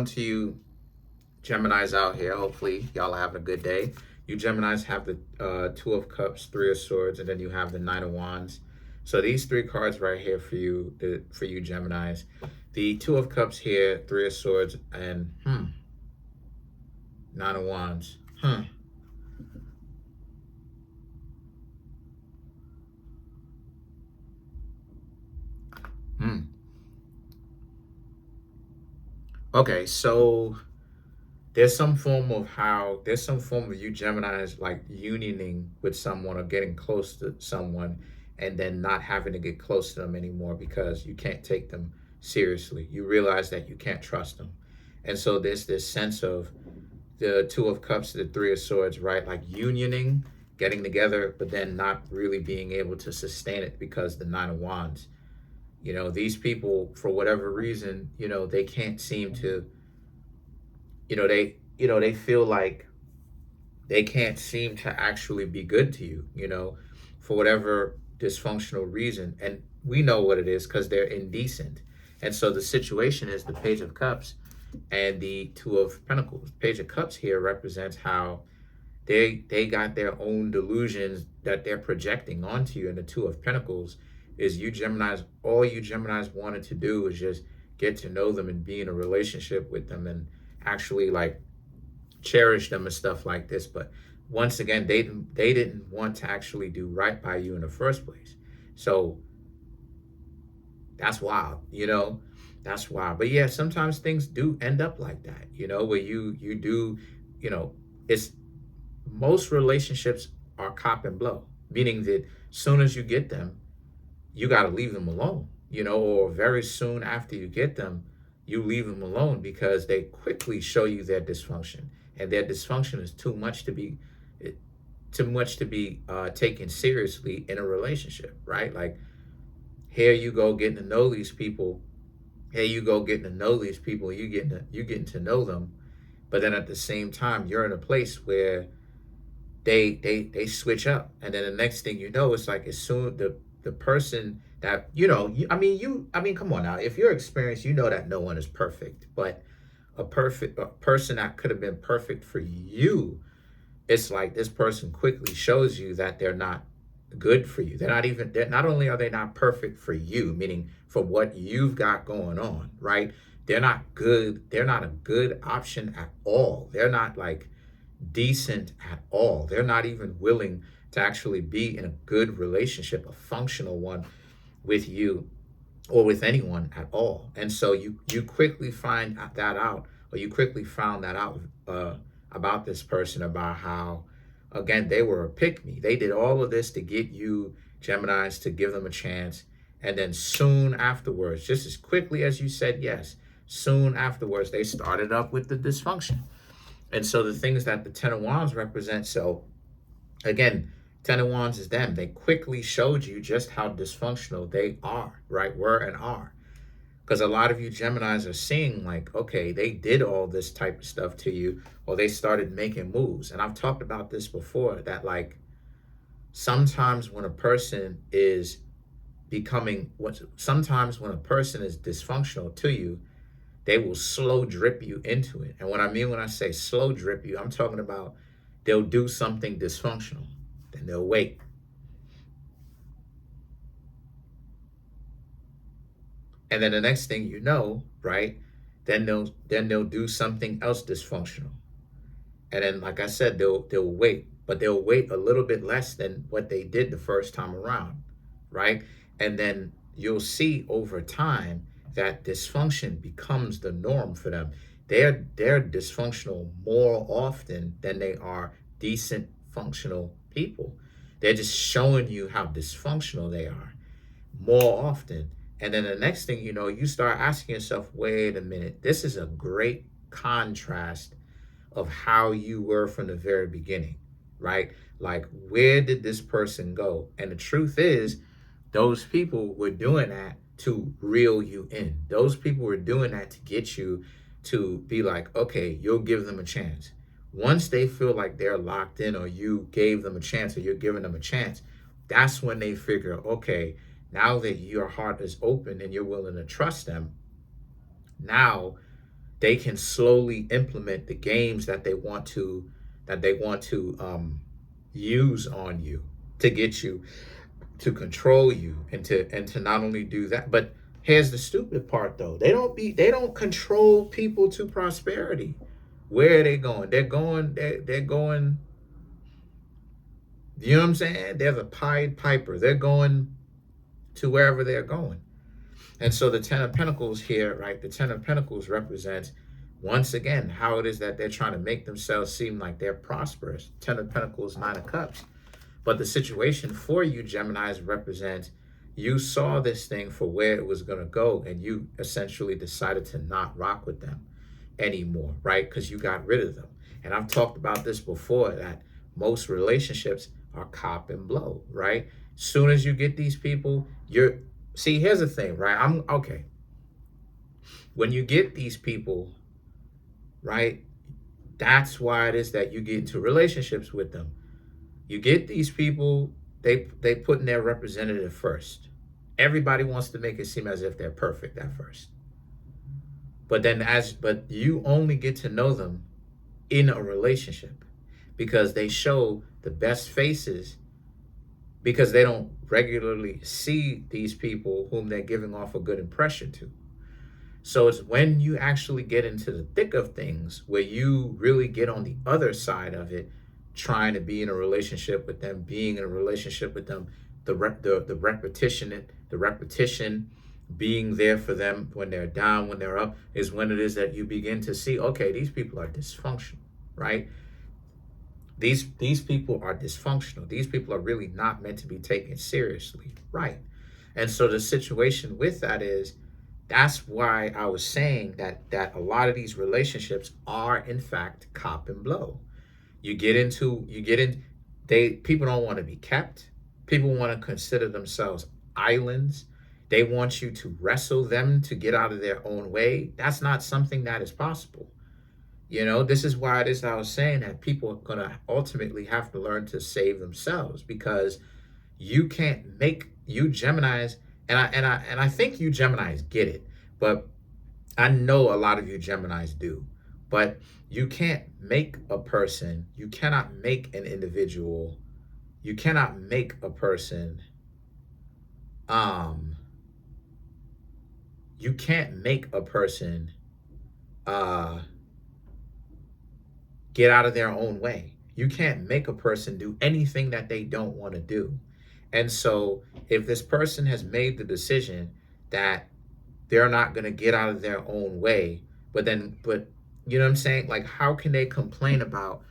on to you Geminis out here. Hopefully y'all are having a good day. You Geminis have the Two of Cups, Three of Swords, and then you have the Nine of Wands. So these three cards right here for you, for you Geminis. The Two of Cups here, Three of Swords, and Nine of Wands. Okay, so there's some form of you Geminis like unioning with someone or getting close to someone and then not having to get close to them anymore because you can't take them seriously. You realize that you can't trust them. And so there's this sense of the Two of Cups, the Three of Swords, right? Like unioning, getting together, but then not really being able to sustain it because the Nine of Wands. These people, for whatever reason, they can't seem to, they feel like they can't seem to actually be good to you, for whatever dysfunctional reason. And we know what it is because they're indecent. And so the situation is the Page of Cups and the Two of Pentacles. Page of Cups here represents how they got their own delusions that they're projecting onto you. And the Two of Pentacles is all you Geminis wanted to do is just get to know them and be in a relationship with them and actually like cherish them and stuff like this. But once again, they didn't want to actually do right by you in the first place. So that's wild, that's wild. But yeah, sometimes things do end up like that, where you do, it's most relationships are cop and blow, meaning that soon as you get them, you got to leave them alone, or very soon after you get them, you leave them alone because they quickly show you their dysfunction, and their dysfunction is too much to be taken seriously in a relationship, right? Like here you go getting to know these people, you getting to know them, but then at the same time you're in a place where they switch up, and then the next thing you know, it's like as soon the person that come on now, if you're experienced, that no one is perfect, but a person that could have been perfect for you, it's like this person quickly shows you that they're not good for you. Not only are they not perfect for you, meaning for what you've got going on, right? They're not good. They're not a good option at all. They're not like decent at all. They're not even willing to actually be in a good relationship, a functional one with you or with anyone at all. And so you quickly find that out, or you quickly found that out about this person, about how, again, they were a pick-me. They did all of this to get you Geminis to give them a chance. And then soon afterwards, just as quickly as you said yes, soon afterwards, they started up with the dysfunction. And so the things that the Ten of Wands represent, so again, Ten of Wands is them. They quickly showed you just how dysfunctional they are, right? Were and are. Because a lot of you Geminis are seeing like, okay, they did all this type of stuff to you, or they started making moves. And I've talked about this before, that like sometimes when a person is sometimes when a person is dysfunctional to you, they will slow drip you into it. And what I mean when I say slow drip you, I'm talking about they'll do something dysfunctional, then they'll wait. And then the next thing you know, right, then they'll do something else dysfunctional. And then, like I said, they'll wait, but they'll wait a little bit less than what they did the first time around, right? And then you'll see over time that dysfunction becomes the norm for them. They're dysfunctional more often than they are decent, functional people. They're just showing you how dysfunctional they are more often. And then the next thing you know, you start asking yourself, wait a minute, this is a great contrast of how you were from the very beginning, right? Like, where did this person go? And the truth is, those people were doing that to reel you in. Those people were doing that to get you to be like, okay, you'll give them a chance. Once they feel like they're locked in, or you gave them a chance, or you're giving them a chance, that's when they figure, okay, now that your heart is open and you're willing to trust them, now they can slowly implement the games that they want to use on you to get you, to control you, and to not only do that, but here's the stupid part though. They don't control people to prosperity. Where are they going? They're going, you know what I'm saying? They're the Pied Piper. They're going to wherever they're going. And so the Ten of Pentacles here, right? The Ten of Pentacles represents, once again, how it is that they're trying to make themselves seem like they're prosperous. Ten of Pentacles, Nine of Cups. But the situation for you, Geminis, represents you saw this thing for where it was going to go, and you essentially decided to not rock with them anymore, right? Because you got rid of them. And I've talked about this before, that most relationships are cop and blow, right? Soon as you get these people, see, here's the thing, right? Okay. When you get these people, right, that's why it is that you get into relationships with them. You get these people, they put in their representative first. Everybody wants to make it seem as if they're perfect at first. But you only get to know them in a relationship, because they show the best faces, because they don't regularly see these people whom they're giving off a good impression to. So it's when you actually get into the thick of things where you really get on the other side of it, trying to be in a relationship with them, being in a relationship with them, the repetition, being there for them when they're down, when they're up, is when it is that you begin to see, okay, these people are dysfunctional, right? These people are dysfunctional. These people are really not meant to be taken seriously, right? And so the situation with that is, that's why I was saying that a lot of these relationships are in fact cop and blow. People don't want to be kept. People want to consider themselves islands. They want you to wrestle them to get out of their own way. That's not something that is possible. You know, this is why it is I was saying that people are going to ultimately have to learn to save themselves, because you can't make, you Geminis, and I think you Geminis get it, but I know a lot of you Geminis do. But you can't make a person, you cannot make an individual, you cannot make a person, you can't make a person get out of their own way. You can't make a person do anything that they don't want to do. And so if this person has made the decision that they're not going to get out of their own way, but you know what I'm saying? Like, how can they complain about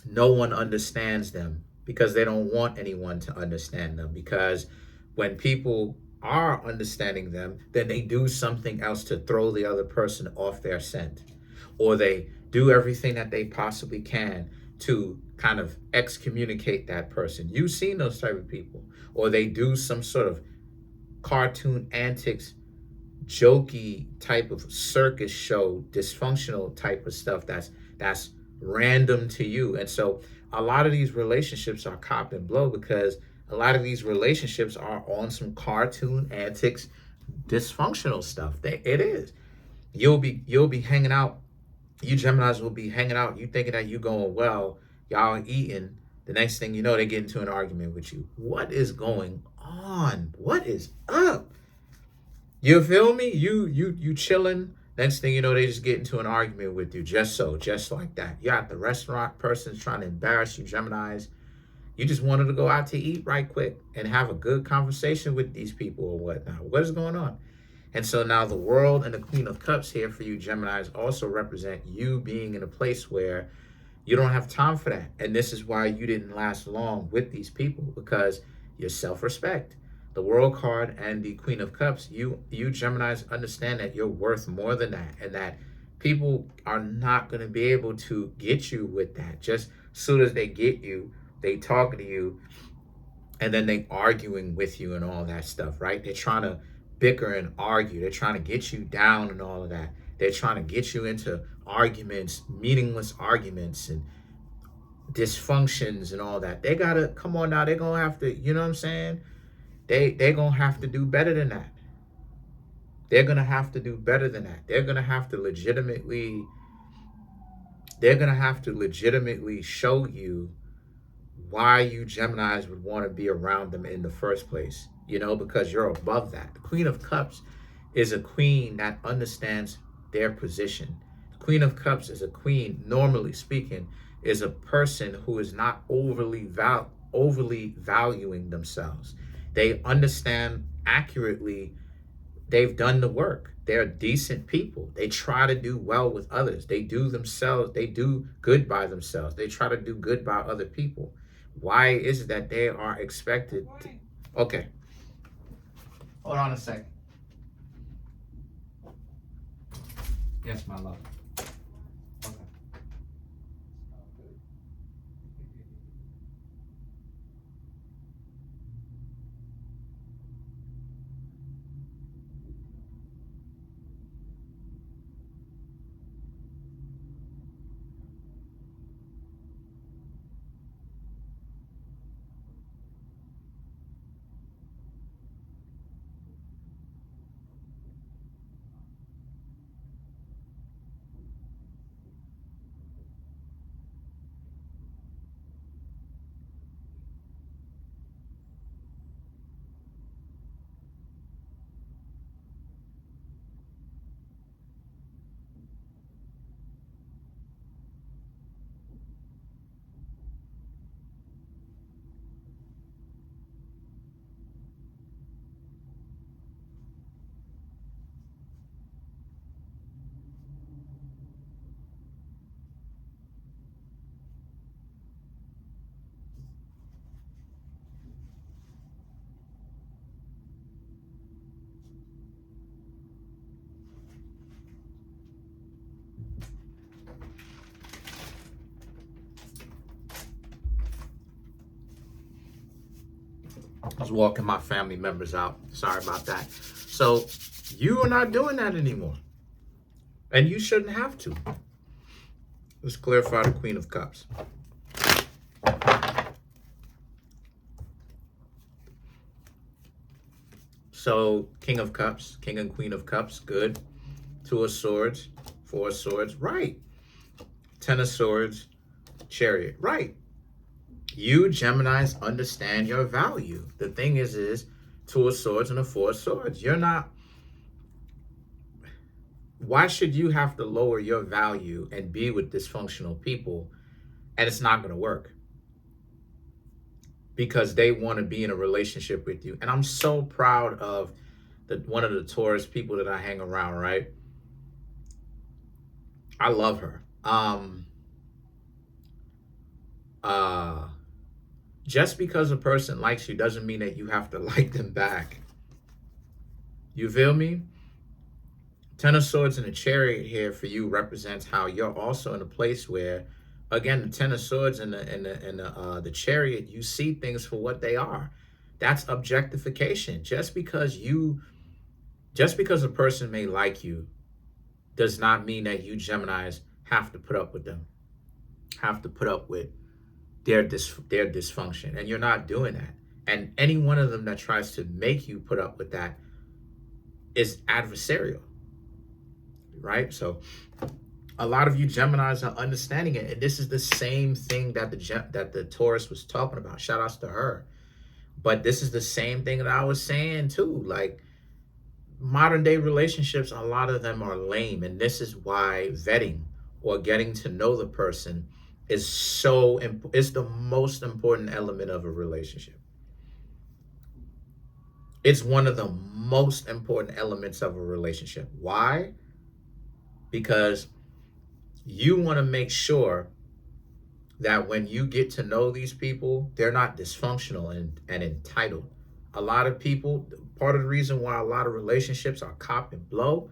no one understands them? Because they don't want anyone to understand them. Because when people are understanding them, then they do something else to throw the other person off their scent. Or they do everything that they possibly can to kind of excommunicate that person. You've seen those type of people. Or they do some sort of cartoon antics, jokey type of circus show, dysfunctional type of stuff that's random to you. And so a lot of these relationships are cop and blow, because a lot of these relationships are on some cartoon antics, dysfunctional stuff. It is. You'll be hanging out. You Geminis will be hanging out. You thinking that you going well. Y'all eating. The next thing you know, they get into an argument with you. What is going on? What is up? You feel me? You chilling. Next thing you know, they just get into an argument with you. Just like that. You're at the restaurant, person's trying to embarrass you, Geminis. You just wanted to go out to eat right quick and have a good conversation with these people or whatnot. What is going on? And so now the World and the Queen of Cups here for you, Geminis, also represent you being in a place where you don't have time for that. And this is why you didn't last long with these people, because your self-respect. The World card and the Queen of Cups, you Geminis understand that you're worth more than that, and that people are not going to be able to get you with that. Just as soon as they get you, they talk to you, and then they arguing with you and all that stuff, right? They're trying to bicker and argue. They're trying to get you down and all of that. They're trying to get you into arguments, meaningless arguments and dysfunctions and all that. They got to, come on now, they're going to have to, you know what I'm saying? They're going to have to do better than that. They're going to have to do better than that. They're going to have to legitimately show you why you Geminis would want to be around them in the first place, because you're above that. The Queen of Cups is a queen that understands their position. The Queen of Cups is a queen, normally speaking, is a person who is not overly valuing themselves. They understand accurately. They've done the work. They're decent people. They try to do well with others. They do good by themselves. They try to do good by other people. Why is it that they are expected to... Okay. Hold on a second. Yes, my love. Okay. I was walking my family members out. Sorry about that. So you are not doing that anymore. And you shouldn't have to. Let's clarify the Queen of Cups. So King of Cups, King and Queen of Cups, good. 2 of Swords, 4 of Swords, right. 10 of Swords, Chariot, right. You Geminis understand your value. The thing is 2 of Swords and a 4 of Swords. You're not... Why should you have to lower your value and be with dysfunctional people and it's not going to work? Because they want to be in a relationship with you. And I'm so proud of one of the Taurus people that I hang around, right? I love her. Just because a person likes you doesn't mean that you have to like them back. You feel me? 10 of Swords and the Chariot here for you represents how you're also in a place where, again, the 10 of Swords and the Chariot, you see things for what they are. That's objectification. Just because a person may like you does not mean that you Geminis have to put up with them, have to put up with their dysfunction. And you're not doing that. And any one of them that tries to make you put up with that is adversarial, right? So a lot of you Geminis are understanding it. And this is the same thing that the Taurus was talking about. Shout outs to her. But this is the same thing that I was saying too. Like, modern day relationships, a lot of them are lame. And this is why vetting or getting to know the person is it's the most important element of a relationship. It's one of the most important elements of a relationship. Why? Because you want to make sure that when you get to know these people, they're not dysfunctional and entitled. A lot of people, part of the reason why a lot of relationships are cop and blow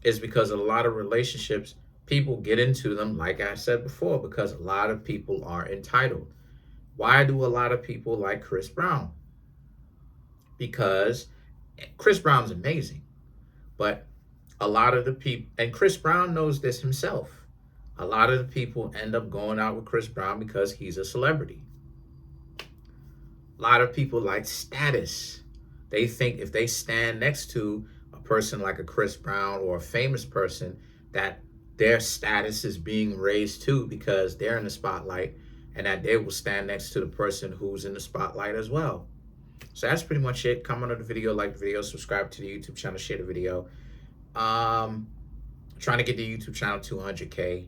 is because a lot of relationships, people get into them, like I said before, because a lot of people are entitled. Why do a lot of people like Chris Brown? Because Chris Brown's amazing, but a lot of the people, and Chris Brown knows this himself, a lot of the people end up going out with Chris Brown because he's a celebrity. A lot of people like status. They think if they stand next to a person like a Chris Brown or a famous person, that their status is being raised too because they're in the spotlight, and that they will stand next to the person who's in the spotlight as well. So that's pretty much it. Comment on the video, like the video, subscribe to the YouTube channel, share the video. Trying to get the YouTube channel to 100K.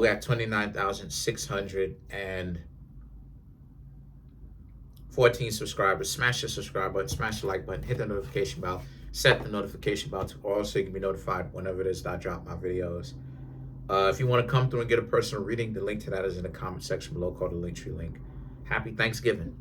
We got 29,614 subscribers. Smash the subscribe button, smash the like button, hit the notification bell, set the notification bell to all so you can be notified whenever it is that I drop my videos. If you want to come through and get a personal reading, the link to that is in the comment section below, called the Linktree link. Happy Thanksgiving.